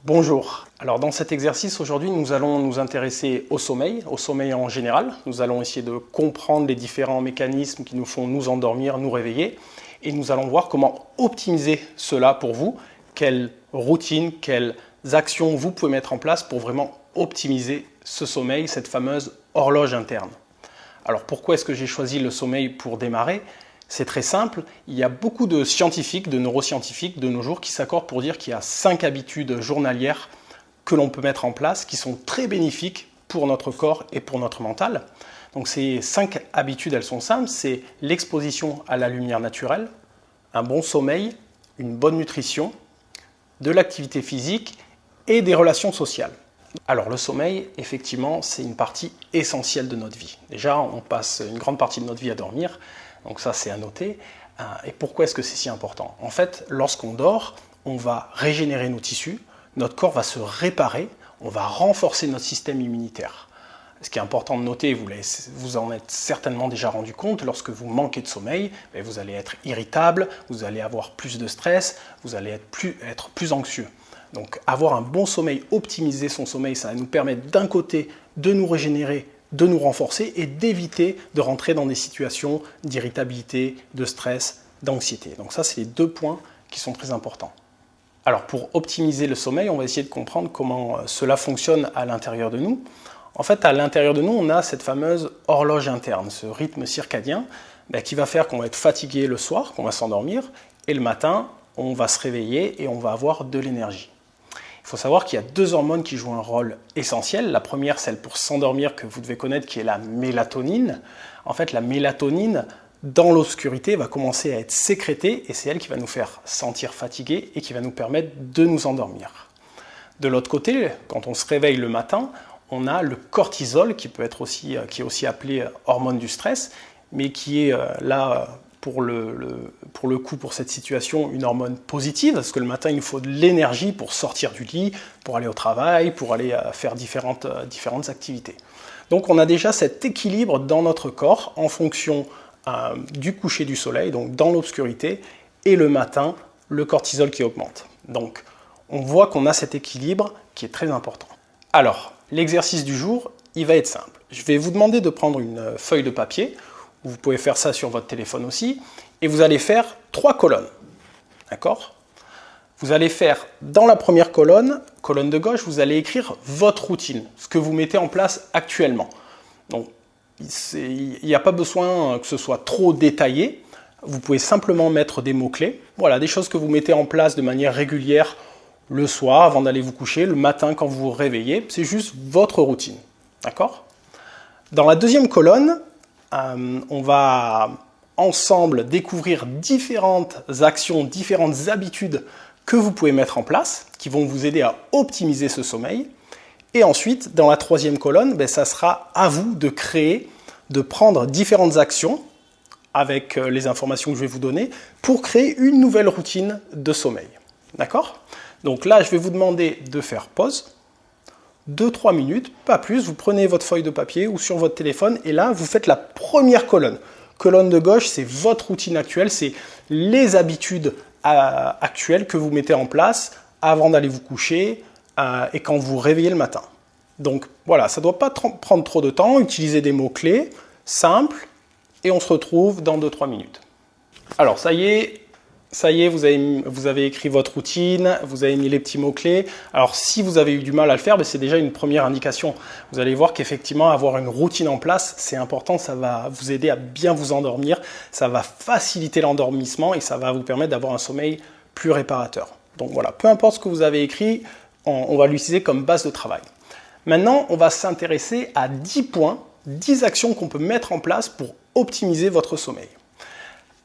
Bonjour. Alors dans cet exercice aujourd'hui nous allons nous intéresser au sommeil en général. Nous allons essayer de comprendre les différents mécanismes qui nous font nous endormir, nous réveiller et nous allons voir comment optimiser cela pour vous. Quelles routines, quelles actions vous pouvez mettre en place pour vraiment optimiser ce sommeil, cette fameuse horloge interne. Alors pourquoi est-ce que j'ai choisi le sommeil pour démarrer ? C'est très simple, il y a beaucoup de scientifiques, de neuroscientifiques de nos jours qui s'accordent pour dire qu'il y a 5 habitudes journalières que l'on peut mettre en place qui sont très bénéfiques pour notre corps et pour notre mental. Donc ces 5 habitudes, elles sont simples, c'est l'exposition à la lumière naturelle, un bon sommeil, une bonne nutrition, de l'activité physique et des relations sociales. Alors le sommeil, effectivement, c'est une partie essentielle de notre vie. Déjà, on passe une grande partie de notre vie à dormir, donc ça c'est à noter. Et pourquoi est-ce que c'est si important ? En fait, lorsqu'on dort, on va régénérer nos tissus, notre corps va se réparer, on va renforcer notre système immunitaire. Ce qui est important de noter, vous en êtes certainement déjà rendu compte, lorsque vous manquez de sommeil, vous allez être irritable, vous allez avoir plus de stress, vous allez être plus anxieux. Donc avoir un bon sommeil, optimiser son sommeil, ça va nous permettre d'un côté de nous régénérer, de nous renforcer et d'éviter de rentrer dans des situations d'irritabilité, de stress, d'anxiété. Donc ça, c'est les 2 points qui sont très importants. Alors pour optimiser le sommeil, on va essayer de comprendre comment cela fonctionne à l'intérieur de nous. En fait, à l'intérieur de nous, on a cette fameuse horloge interne, ce rythme circadien qui va faire qu'on va être fatigué le soir, qu'on va s'endormir, et le matin, on va se réveiller et on va avoir de l'énergie. Il faut savoir qu'il y a 2 hormones qui jouent un rôle essentiel. La première, celle pour s'endormir que vous devez connaître, qui est la mélatonine. En fait, la mélatonine, dans l'obscurité, va commencer à être sécrétée et c'est elle qui va nous faire sentir fatigués et qui va nous permettre de nous endormir. De l'autre côté, quand on se réveille le matin, on a le cortisol qui est aussi appelé hormone du stress, mais qui est là pour cette situation, une hormone positive, parce que le matin, il nous faut de l'énergie pour sortir du lit, pour aller au travail, pour aller faire différentes activités. Donc on a déjà cet équilibre dans notre corps en fonction du coucher du soleil, donc dans l'obscurité, et le matin, le cortisol qui augmente. Donc on voit qu'on a cet équilibre qui est très important. Alors, l'exercice du jour, il va être simple. Je vais vous demander de prendre une feuille de papier. Vous pouvez faire ça sur votre téléphone aussi. Et vous allez faire 3 colonnes. D'accord ? Vous allez faire, dans la première colonne de gauche, vous allez écrire votre routine, ce que vous mettez en place actuellement. Donc, il n'y a pas besoin que ce soit trop détaillé. Vous pouvez simplement mettre des mots-clés. Voilà, des choses que vous mettez en place de manière régulière le soir, avant d'aller vous coucher, le matin quand vous vous réveillez. C'est juste votre routine. D'accord ? Dans la deuxième colonne, on va ensemble découvrir différentes actions, différentes habitudes que vous pouvez mettre en place, qui vont vous aider à optimiser ce sommeil. Et ensuite, dans la troisième colonne, ça sera à vous de créer, de prendre différentes actions avec les informations que je vais vous donner pour créer une nouvelle routine de sommeil. D'accord ? Donc là, je vais vous demander de faire pause. 2-3 minutes, pas plus, vous prenez votre feuille de papier ou sur votre téléphone et là, vous faites la première colonne. Colonne de gauche, c'est votre routine actuelle, c'est les habitudes actuelles que vous mettez en place avant d'aller vous coucher et quand vous vous réveillez le matin. Donc voilà, ça ne doit pas prendre trop de temps, utilisez des mots-clés simples et on se retrouve dans 2-3 minutes. Alors ça y est, vous avez écrit votre routine, vous avez mis les petits mots-clés. Alors, si vous avez eu du mal à le faire, c'est déjà une première indication. Vous allez voir qu'effectivement, avoir une routine en place, c'est important, ça va vous aider à bien vous endormir, ça va faciliter l'endormissement et ça va vous permettre d'avoir un sommeil plus réparateur. Donc voilà, peu importe ce que vous avez écrit, on va l'utiliser comme base de travail. Maintenant, on va s'intéresser à 10 points, 10 actions qu'on peut mettre en place pour optimiser votre sommeil.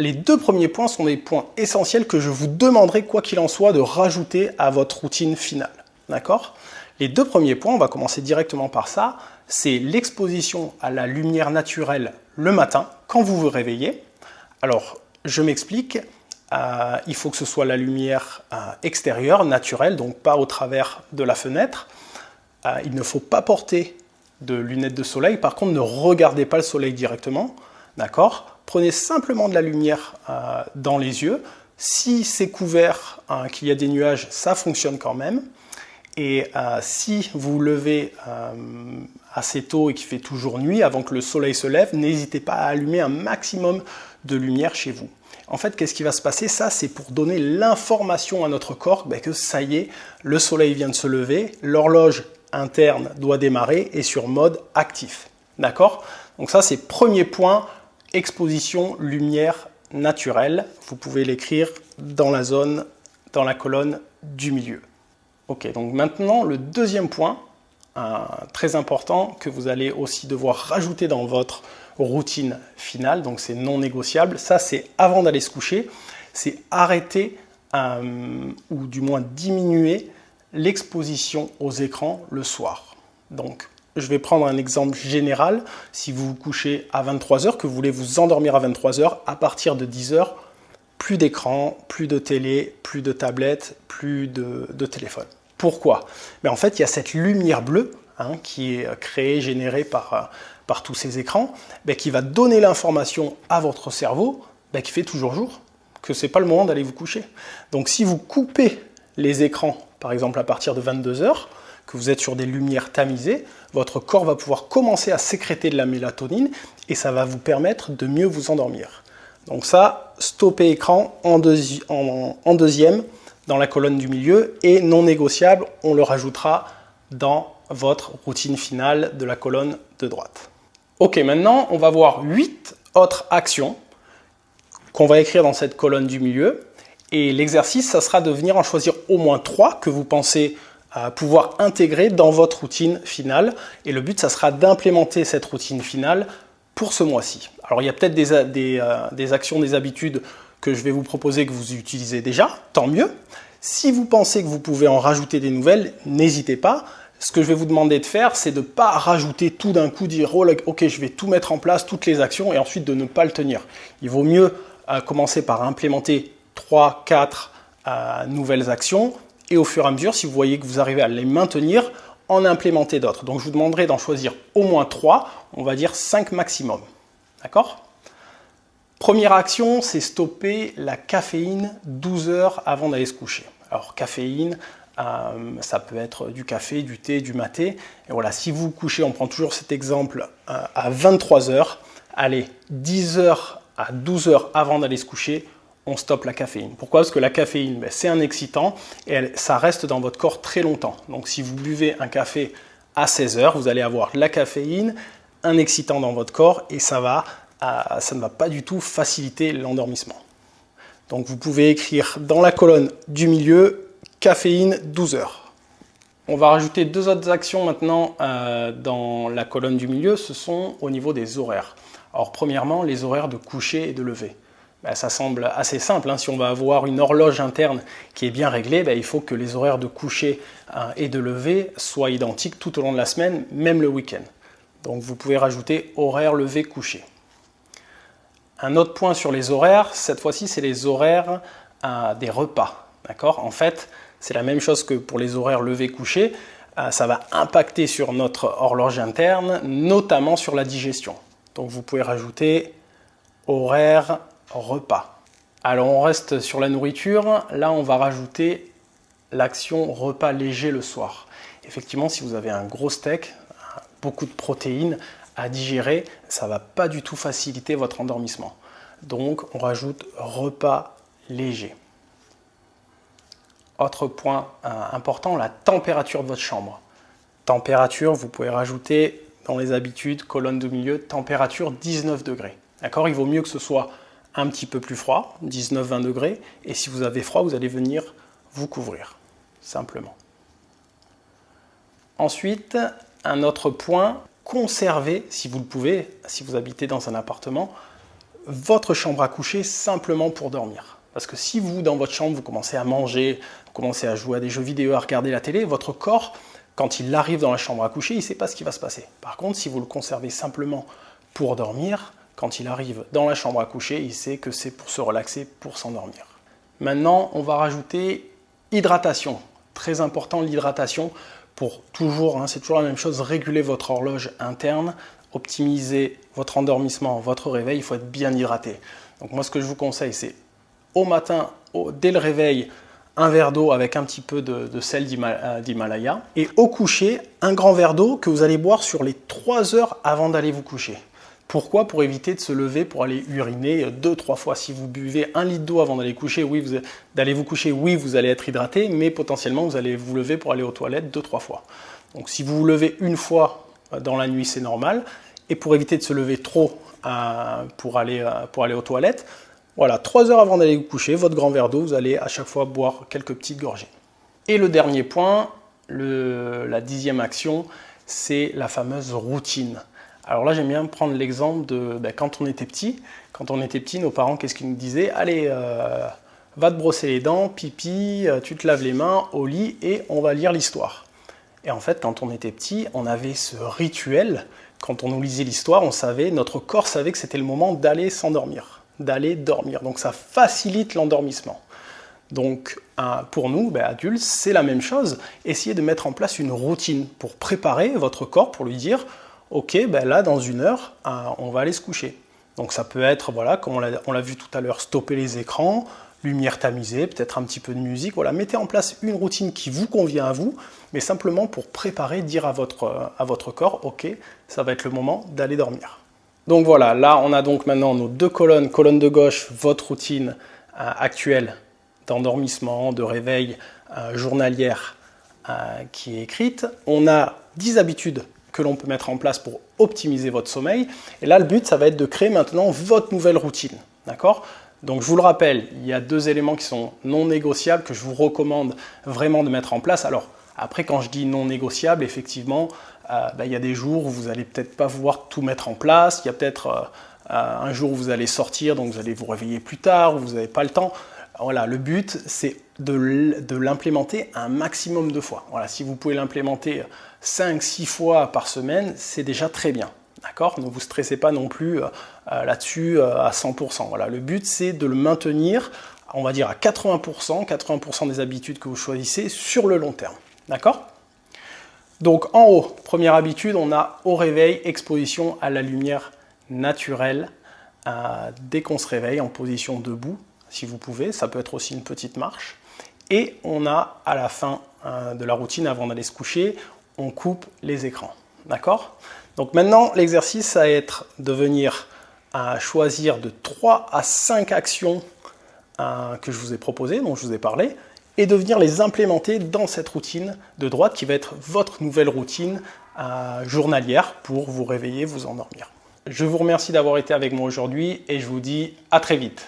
Les 2 premiers points sont des points essentiels que je vous demanderai, quoi qu'il en soit, de rajouter à votre routine finale. D'accord ? Les 2 premiers points, on va commencer directement par ça, c'est l'exposition à la lumière naturelle le matin, quand vous vous réveillez. Alors, je m'explique, il faut que ce soit la lumière extérieure, naturelle, donc pas au travers de la fenêtre. Il ne faut pas porter de lunettes de soleil, par contre, ne regardez pas le soleil directement. D'accord ? Prenez simplement de la lumière dans les yeux. Si c'est couvert, qu'il y a des nuages, ça fonctionne quand même. Et si vous vous levez assez tôt et qu'il fait toujours nuit, avant que le soleil se lève, n'hésitez pas à allumer un maximum de lumière chez vous. En fait, qu'est-ce qui va se passer? Ça, c'est pour donner l'information à notre corps que ça y est, le soleil vient de se lever, l'horloge interne doit démarrer et sur mode actif. D'accord? Donc ça, c'est premier point, exposition lumière naturelle. Vous pouvez l'écrire dans la colonne du milieu. Ok, donc maintenant, le deuxième point, très important, que vous allez aussi devoir rajouter dans votre routine finale, donc c'est non négociable, ça c'est avant d'aller se coucher, c'est arrêter ou du moins diminuer l'exposition aux écrans le soir. Donc je vais prendre un exemple général, si vous vous couchez à 23h, que vous voulez vous endormir à 23h, à partir de 10h, plus d'écran, plus de télé, plus de tablette, plus de téléphone. Pourquoi? En fait, il y a cette lumière bleue qui est créée, générée par tous ces écrans, qui va donner l'information à votre cerveau qu'il fait toujours jour, que ce n'est pas le moment d'aller vous coucher. Donc si vous coupez les écrans, par exemple à partir de 22h, que vous êtes sur des lumières tamisées, votre corps va pouvoir commencer à sécréter de la mélatonine et ça va vous permettre de mieux vous endormir. Donc ça, stopper écran en deuxième, dans la colonne du milieu, et non négociable, on le rajoutera dans votre routine finale de la colonne de droite. Ok, maintenant on va voir 8 autres actions qu'on va écrire dans cette colonne du milieu, et l'exercice, ça sera de venir en choisir au moins 3 que vous pensez pouvoir intégrer dans votre routine finale, et le but, ça sera d'implémenter cette routine finale pour ce mois-ci. Alors il y a peut-être des actions, des habitudes que je vais vous proposer que vous utilisez déjà, tant mieux. Si vous pensez que vous pouvez en rajouter des nouvelles, n'hésitez pas. Ce que je vais vous demander de faire, c'est de ne pas rajouter tout d'un coup, dire oh, ok, je vais tout mettre en place, toutes les actions, et ensuite de ne pas le tenir. Il vaut mieux commencer par implémenter 3-4 nouvelles actions, et au fur et à mesure, si vous voyez que vous arrivez à les maintenir, en implémenter d'autres. Donc je vous demanderai d'en choisir au moins 3, on va dire 5 maximum. D'accord ? Première action, c'est stopper la caféine 12 heures avant d'aller se coucher. Alors caféine, ça peut être du café, du thé, du maté. Et voilà, si vous vous couchez, on prend toujours cet exemple à 23 heures, allez, 10 heures à 12 heures avant d'aller se coucher, on stoppe la caféine. Pourquoi? Parce que la caféine, c'est un excitant et ça reste dans votre corps très longtemps. Donc si vous buvez un café à 16 heures, vous allez avoir la caféine, un excitant dans votre corps et ça ne va pas du tout faciliter l'endormissement. Donc vous pouvez écrire dans la colonne du milieu, caféine 12 heures. On va rajouter 2 autres actions maintenant dans la colonne du milieu, ce sont au niveau des horaires. Alors premièrement, les horaires de coucher et de lever. Ça semble assez simple, si on va avoir une horloge interne qui est bien réglée, il faut que les horaires de coucher et de lever soient identiques tout au long de la semaine, même le week-end. Donc vous pouvez rajouter horaire lever coucher. Un autre point sur les horaires, cette fois-ci c'est les horaires des repas. D'accord ? En fait, c'est la même chose que pour les horaires lever coucher, ça va impacter sur notre horloge interne, notamment sur la digestion. Donc vous pouvez rajouter horaire repas. Alors on reste sur la nourriture, là on va rajouter l'action repas léger le soir. Effectivement, si vous avez un gros steak, beaucoup de protéines à digérer, ça ne va pas du tout faciliter votre endormissement. Donc on rajoute repas léger. Autre point important, la température de votre chambre. Température, vous pouvez rajouter dans les habitudes, colonne de milieu, température 19 degrés. D'accord ? Il vaut mieux que ce soit un petit peu plus froid, 19-20 degrés, et si vous avez froid, vous allez venir vous couvrir, simplement. Ensuite, un autre point, conservez, si vous le pouvez, si vous habitez dans un appartement, votre chambre à coucher simplement pour dormir. Parce que si vous, dans votre chambre, vous commencez à manger, vous commencez à jouer à des jeux vidéo, à regarder la télé, votre corps, quand il arrive dans la chambre à coucher, il ne sait pas ce qui va se passer. Par contre, si vous le conservez simplement pour dormir, quand il arrive dans la chambre à coucher, il sait que c'est pour se relaxer, pour s'endormir. Maintenant, on va rajouter hydratation. Très important l'hydratation pour toujours, c'est toujours la même chose, réguler votre horloge interne, optimiser votre endormissement, votre réveil, il faut être bien hydraté. Donc moi, ce que je vous conseille, c'est au matin, dès le réveil, un verre d'eau avec un petit peu de sel d'Himalaya. Et au coucher, un grand verre d'eau que vous allez boire sur les 3 heures avant d'aller vous coucher. Pourquoi? Pour éviter de se lever pour aller uriner 2-3 fois. Si vous buvez 1 litre d'eau avant d'aller coucher, d'aller vous coucher, oui, vous allez être hydraté, mais potentiellement, vous allez vous lever pour aller aux toilettes 2-3 fois. Donc si vous vous levez une fois dans la nuit, c'est normal. Et pour éviter de se lever trop pour aller aux toilettes, voilà, 3 heures avant d'aller vous coucher, votre grand verre d'eau, vous allez à chaque fois boire quelques petites gorgées. Et le dernier point, la 10e action, c'est la fameuse routine. Alors là, j'aime bien prendre l'exemple de quand on était petit. Quand on était petit, nos parents, qu'est-ce qu'ils nous disaient? Allez, va te brosser les dents, pipi, tu te laves les mains au lit et on va lire l'histoire. Et en fait, quand on était petit, on avait ce rituel. Quand on nous lisait l'histoire, notre corps savait que c'était le moment d'aller s'endormir, d'aller dormir. Donc ça facilite l'endormissement. Donc pour nous, adultes, c'est la même chose. Essayez de mettre en place une routine pour préparer votre corps, pour lui dire ok, là, dans 1 heure, on va aller se coucher. Donc ça peut être, voilà, comme on l'a vu tout à l'heure, stopper les écrans, lumière tamisée, peut-être un petit peu de musique. Voilà, mettez en place une routine qui vous convient à vous, mais simplement pour préparer, dire à votre corps, ok, ça va être le moment d'aller dormir. Donc voilà, là, on a donc maintenant nos 2 colonnes. Colonne de gauche, votre routine actuelle d'endormissement, de réveil journalière qui est écrite. On a 10 habitudes que l'on peut mettre en place pour optimiser votre sommeil. Et là, le but, ça va être de créer maintenant votre nouvelle routine. D'accord? Donc, je vous le rappelle, il y a 2 éléments qui sont non négociables que je vous recommande vraiment de mettre en place. Alors, après, quand je dis non négociable, effectivement, il y a des jours où vous n'allez peut-être pas vouloir tout mettre en place. Il y a peut-être un jour où vous allez sortir, donc vous allez vous réveiller plus tard, où vous n'avez pas le temps. Voilà, le but, c'est de l'implémenter un maximum de fois. Voilà, si vous pouvez l'implémenter 5-6 fois par semaine, c'est déjà très bien. D'accord? Ne vous stressez pas non plus là-dessus à 100%. Voilà, le but, c'est de le maintenir, on va dire à 80% des habitudes que vous choisissez sur le long terme. D'accord? Donc en haut, première habitude, on a au réveil, exposition à la lumière naturelle dès qu'on se réveille en position debout. Si vous pouvez, ça peut être aussi une petite marche. Et on a à la fin de la routine, avant d'aller se coucher, on coupe les écrans. D'accord? Donc maintenant, l'exercice, ça va être de venir choisir de 3 à 5 actions que je vous ai proposées, dont je vous ai parlé, et de venir les implémenter dans cette routine de droite qui va être votre nouvelle routine journalière pour vous réveiller, vous endormir. Je vous remercie d'avoir été avec moi aujourd'hui et je vous dis à très vite.